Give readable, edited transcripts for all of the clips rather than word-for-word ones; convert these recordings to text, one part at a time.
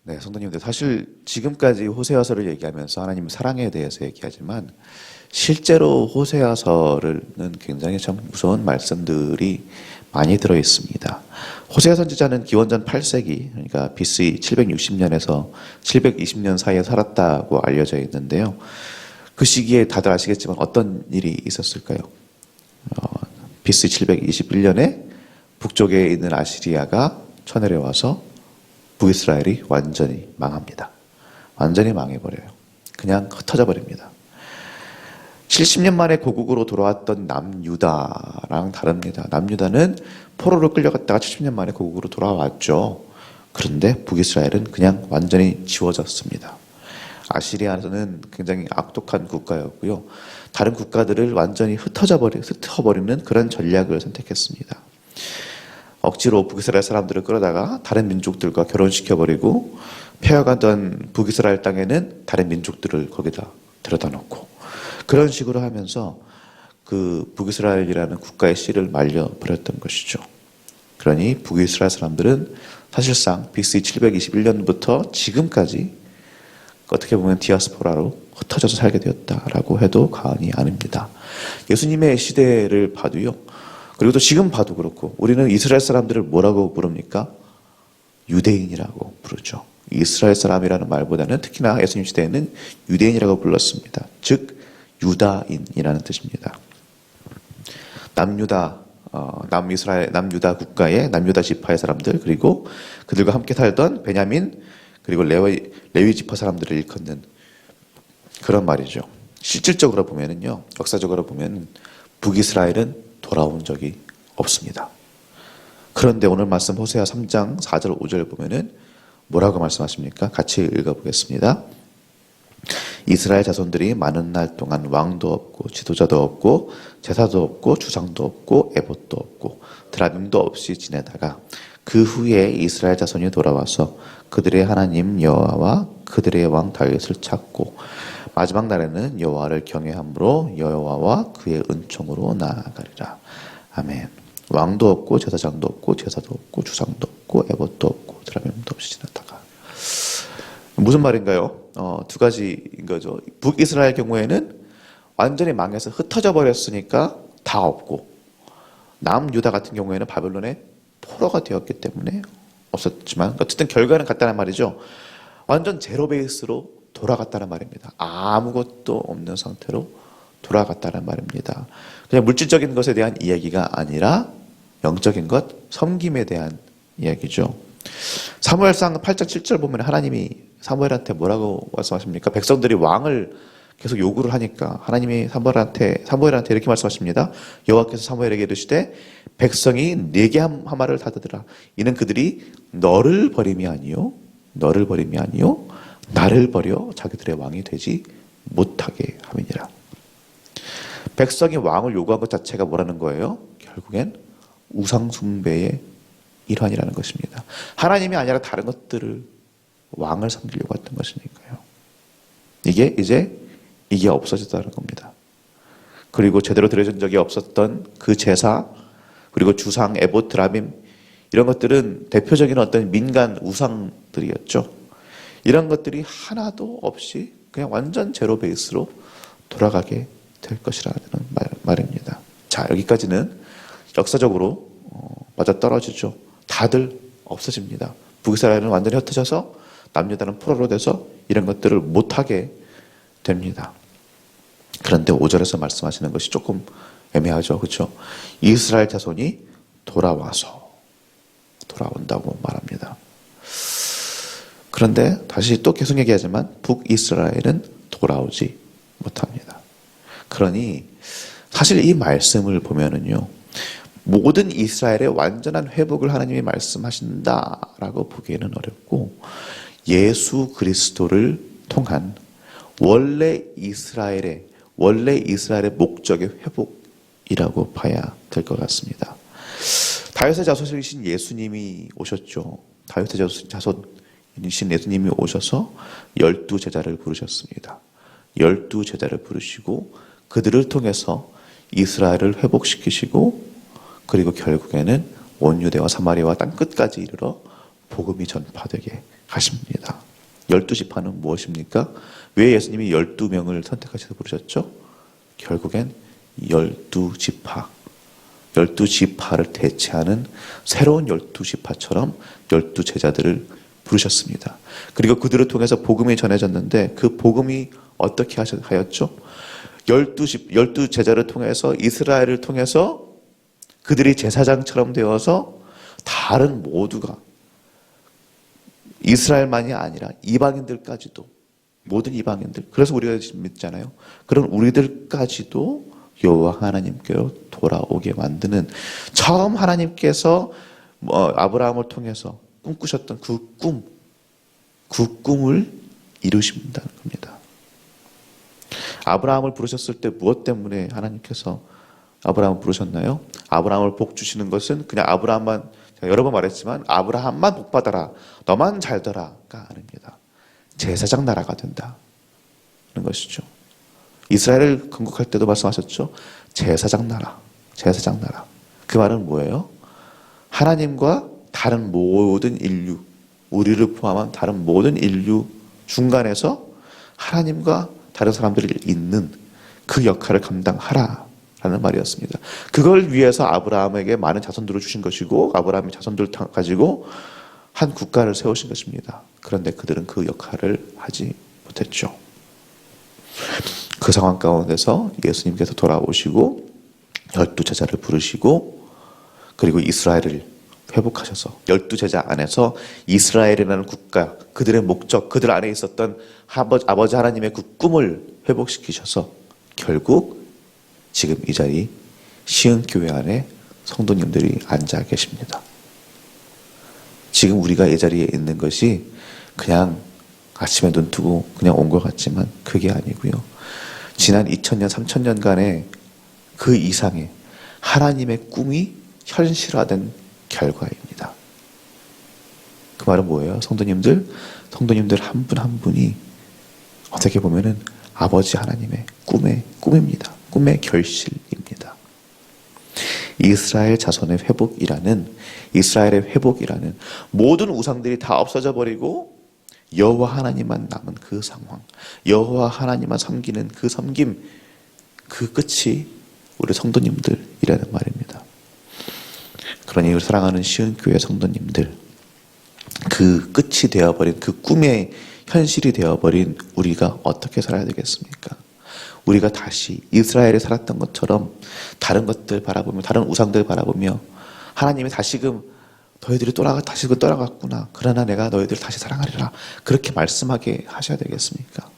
네, 성도님들 사실 지금까지 호세아서를 얘기하면서 하나님 사랑에 대해서 얘기하지만 실제로 호세아서는 굉장히 참 무서운 말씀들이 많이 들어 있습니다. 호세아 선지자는 기원전 8세기, 그러니까 BC 760년에서 720년 사이에 살았다고 알려져 있는데요. 그 시기에 다들 아시겠지만 어떤 일이 있었을까요? BC 721년에 북쪽에 있는 아시리아가 쳐내려와서 북이스라엘이 완전히 망합니다. 완전히 망해버려요. 그냥 흩어져 버립니다. 70년 만에 고국으로 돌아왔던 남유다랑 다릅니다. 남유다는 포로로 끌려갔다가 70년 만에 고국으로 돌아왔죠. 그런데 북이스라엘은 그냥 완전히 지워졌습니다. 아시리아는 굉장히 악독한 국가였고요. 다른 국가들을 완전히 흩어버리는 그런 전략을 선택했습니다. 억지로 북이스라엘 사람들을 끌어다가 다른 민족들과 결혼시켜버리고 폐허가던 북이스라엘 땅에는 다른 민족들을 거기다 들여다 놓고 그런 식으로 하면서 그 북이스라엘이라는 국가의 씨를 말려버렸던 것이죠. 그러니 북이스라엘 사람들은 사실상 BC 721년부터 지금까지 어떻게 보면 디아스포라로 흩어져서 살게 되었다라고 해도 과언이 아닙니다. 예수님의 시대를 봐도요. 그리고 또 지금 봐도 그렇고 우리는 이스라엘 사람들을 뭐라고 부릅니까? 유대인이라고 부르죠. 이스라엘 사람이라는 말보다는 특히나 예수님 시대에는 유대인이라고 불렀습니다. 즉 유다인이라는 뜻입니다. 남유다 국가의 남유다 지파의 사람들 그리고 그들과 함께 살던 베냐민 그리고 레위 지파 사람들을 일컫는 그런 말이죠. 실질적으로 보면은요, 역사적으로 보면 북이스라엘은 돌아온 적이 없습니다. 그런데 오늘 말씀 호세아 3장 4절 5절 보면은 뭐라고 말씀하십니까? 같이 읽어보겠습니다. 이스라엘 자손들이 많은 날 동안 왕도 없고 지도자도 없고 제사도 없고 주상도 없고 에봇도 없고 드라빔도 없이 지내다가 그 후에 이스라엘 자손이 돌아와서 그들의 하나님 여호와와 그들의 왕 다윗을 찾고 마지막 날에는 여호와를 경외함으로 여호와와 그의 은총으로 나아가리라. 아멘. 왕도 없고 제사장도 없고 제사도 없고 주상도 없고 에봇도 없고 드라빔도 없이 지내다가 무슨 말인가요? 두 가지인 거죠. 북이스라엘 경우에는 완전히 망해서 흩어져 버렸으니까 다 없고 남유다 같은 경우에는 바벨론의 포로가 되었기 때문에 없었지만 어쨌든 결과는 같다는 말이죠. 완전 제로 베이스로 돌아갔다는 말입니다. 아무것도 없는 상태로 돌아갔다는 말입니다. 그냥 물질적인 것에 대한 이야기가 아니라 영적인 것, 섬김에 대한 이야기죠. 사무엘상 8장 7절 보면 하나님이 사무엘한테 뭐라고 말씀하십니까? 백성들이 왕을 계속 요구를 하니까 하나님이 사무엘한테 이렇게 말씀하십니다. 여호와께서 사무엘에게 이르시되 백성이 네게 한 말을 다 듣으라. 이는 그들이 너를 버림이 아니요 나를 버려 자기들의 왕이 되지 못하게 함이니라. 백성이 왕을 요구한 것 자체가 뭐라는 거예요? 결국엔 우상 숭배의 일환이라는 것입니다. 하나님이 아니라 다른 것들을 왕을 섬기려고 했던 것이니까요. 이게 없어졌다는 겁니다. 그리고 제대로 드려진 적이 없었던 그 제사, 그리고 주상, 에봇, 드라빔 이런 것들은 대표적인 어떤 민간 우상들이었죠. 이런 것들이 하나도 없이 그냥 완전 제로 베이스로 돌아가게 될 것이라는 말입니다. 자, 여기까지는 역사적으로 맞아떨어지죠. 다들 없어집니다. 북이스라엘은 완전히 흩어져서 남유다는 포로로 돼서 이런 것들을 못하게 됩니다. 그런데 5절에서 말씀하시는 것이 조금 애매하죠. 그렇죠? 이스라엘 자손이 돌아온다고 말합니다. 그런데 다시 또 계속 얘기하지만 북이스라엘은 돌아오지 못합니다. 그러니 사실 이 말씀을 보면은요, 모든 이스라엘의 완전한 회복을 하나님이 말씀하신다라고 보기에는 어렵고 예수 그리스도를 통한 원래 이스라엘의 목적의 회복이라고 봐야 될 것 같습니다. 다윗의 자손이신 예수님이 오셨죠. 다윗의 자손이신 예수님이 오셔서 12제자를 부르셨습니다. 12제자를 부르시고 그들을 통해서 이스라엘을 회복시키시고 그리고 결국에는 온 유대와 사마리아와 땅끝까지 이르러 복음이 전파되게 하십니다. 12지파는 무엇입니까? 왜 예수님이 12명을 선택하셔서 부르셨죠? 결국엔 12지파, 12지파를 대체하는 새로운 12지파처럼 12제자들을 부르셨습니다. 그리고 그들을 통해서 복음이 전해졌는데 그 복음이 어떻게 하였죠? 12제자를 통해서 이스라엘을 통해서 그들이 제사장처럼 되어서 다른 모두가 이스라엘만이 아니라 이방인들까지도 모든 이방인들 그래서 우리가 믿잖아요. 그런 우리들까지도 여호와 하나님께로 돌아오게 만드는 처음 하나님께서 아브라함을 통해서 꿈꾸셨던 그 꿈을 이루신다는 겁니다. 아브라함을 부르셨을 때 무엇 때문에 하나님께서 아브라함을 부르셨나요? 아브라함을 복 주시는 것은 그냥 아브라함만, 제가 여러 번 말했지만 아브라함만 복 받아라, 너만 잘 되라가 아닙니다. 제사장 나라가 된다는 것이죠. 이스라엘을 건국할 때도 말씀하셨죠. 제사장 나라, 제사장 나라. 그 말은 뭐예요? 하나님과 다른 모든 인류, 우리를 포함한 다른 모든 인류 중간에서 하나님과 다른 사람들을 잇는 그 역할을 감당하라라는 말이었습니다. 그걸 위해서 아브라함에게 많은 자손들을 주신 것이고 아브라함의 자손들을 가지고 한 국가를 세우신 것입니다. 그런데 그들은 그 역할을 하지 못했죠. 그 상황 가운데서 예수님께서 돌아오시고 12제자를 부르시고 그리고 이스라엘을 회복하셔서 12제자 안에서 이스라엘이라는 국가, 그들의 목적, 그들 안에 있었던 아버지 하나님의 그 꿈을 회복시키셔서 결국 지금 이 자리 시흥교회 안에 성도님들이 앉아 계십니다. 지금 우리가 이 자리에 있는 것이 그냥 아침에 눈 뜨고 그냥 온 것 같지만 그게 아니고요. 지난 2000년, 3000년간의 그 이상의 하나님의 꿈이 현실화된 결과입니다. 그 말은 뭐예요? 성도님들 한 분 한 분이 어떻게 보면은 아버지 하나님의 꿈입니다. 꿈의 결실입니다. 이스라엘의 회복이라는 모든 우상들이 다 없어져 버리고 여호와 하나님만 남은 그 상황, 여호와 하나님만 섬기는 그 섬김, 그 끝이 우리 성도님들이라는 말입니다. 그러니 사랑하는 시흥교회 성도님들, 그 끝이 되어버린, 그 꿈의 현실이 되어버린 우리가 어떻게 살아야 되겠습니까? 우리가 다시 이스라엘에 살았던 것처럼 다른 것들 바라보며, 다른 우상들 바라보며 하나님이 다시금 너희들이 다시금 떠나갔구나, 그러나 내가 너희들을 다시 사랑하리라, 그렇게 말씀하게 하셔야 되겠습니까?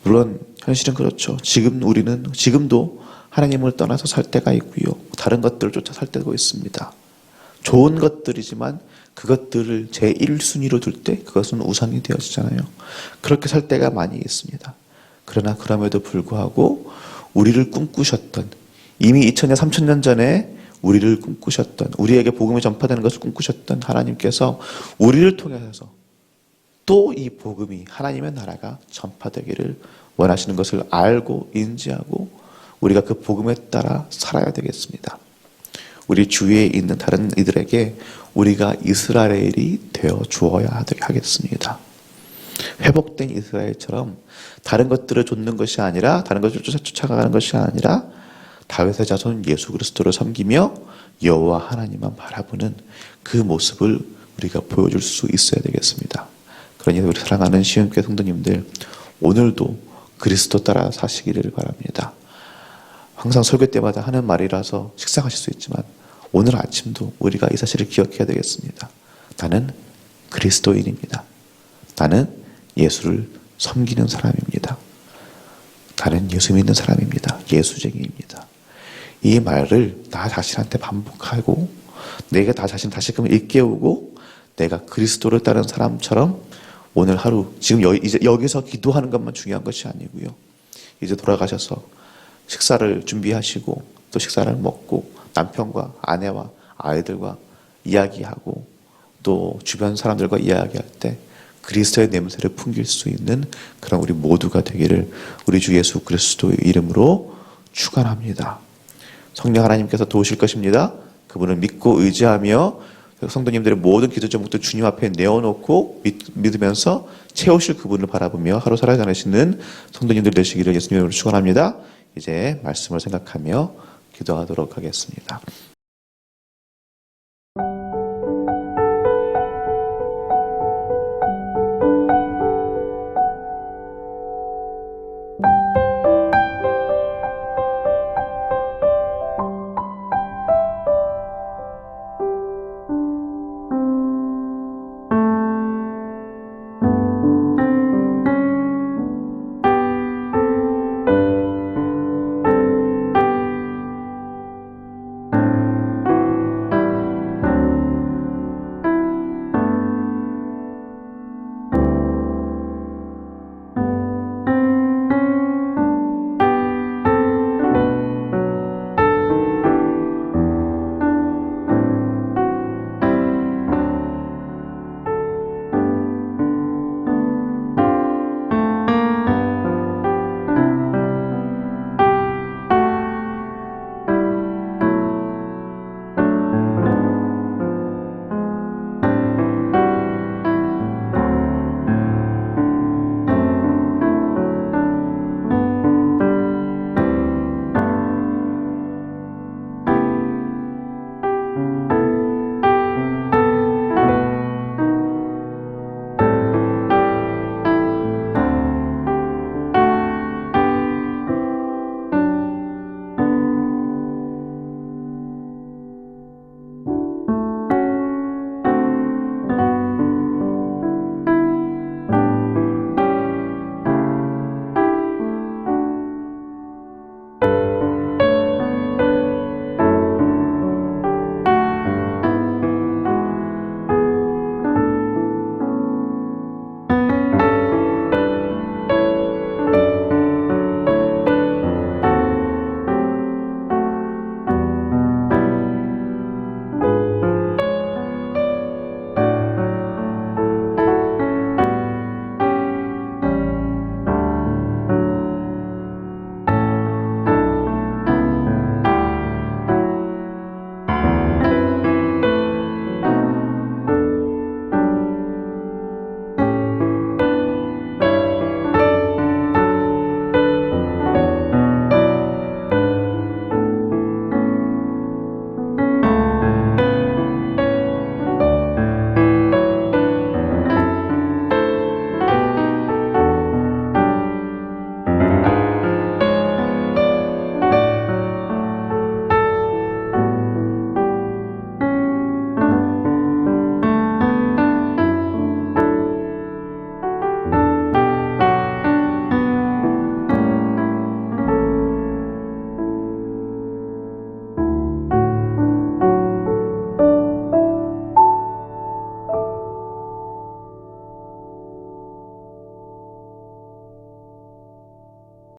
물론 현실은 그렇죠. 지금도 하나님을 떠나서 살 때가 있고요, 다른 것들을 쫓아 살 때도 있습니다. 좋은 것들이지만 그것들을 제1순위로 둘 때 그것은 우상이 되어지잖아요. 그렇게 살 때가 많이 있습니다. 그러나 그럼에도 불구하고 우리를 꿈꾸셨던, 이미 2000년, 3000년 전에 우리를 꿈꾸셨던, 우리에게 복음이 전파되는 것을 꿈꾸셨던 하나님께서 우리를 통해서 또 이 복음이, 하나님의 나라가 전파되기를 원하시는 것을 알고 인지하고 우리가 그 복음에 따라 살아야 되겠습니다. 우리 주위에 있는 다른 이들에게 우리가 이스라엘이 되어 주어야 하겠습니다. 회복된 이스라엘처럼 다른 것들을 좇는 것이 아니라, 다른 것을 쫓아가는 것이 아니라 다윗의 자손 예수 그리스도를 섬기며 여호와 하나님만 바라보는 그 모습을 우리가 보여줄 수 있어야 되겠습니다. 그러니 우리 사랑하는 시흥교회 성도님들, 오늘도 그리스도 따라 사시기를 바랍니다. 항상 설교 때마다 하는 말이라서 식상하실 수 있지만 오늘 아침도 우리가 이 사실을 기억해야 되겠습니다. 나는 그리스도인입니다. 나는 예수를 섬기는 사람입니다. 나는 예수 믿는 사람입니다. 예수쟁이입니다. 이 말을 나 자신한테 반복하고 내가 나 자신 다시금 일깨우고 내가 그리스도를 따르는 사람처럼 오늘 하루, 지금 이제 여기서 기도하는 것만 중요한 것이 아니고요, 이제 돌아가셔서 식사를 준비하시고 또 식사를 먹고 남편과 아내와 아이들과 이야기하고 또 주변 사람들과 이야기할 때 그리스도의 냄새를 풍길 수 있는 그런 우리 모두가 되기를 우리 주 예수 그리스도의 이름으로 축원합니다. 성령 하나님께서 도우실 것입니다. 그분을 믿고 의지하며 성도님들의 모든 기도 제목도 주님 앞에 내어놓고 믿으면서 채우실 그분을 바라보며 하루 살아가시는 성도님들 되시기를 예수님으로 축원합니다. 이제 말씀을 생각하며 기도하도록 하겠습니다.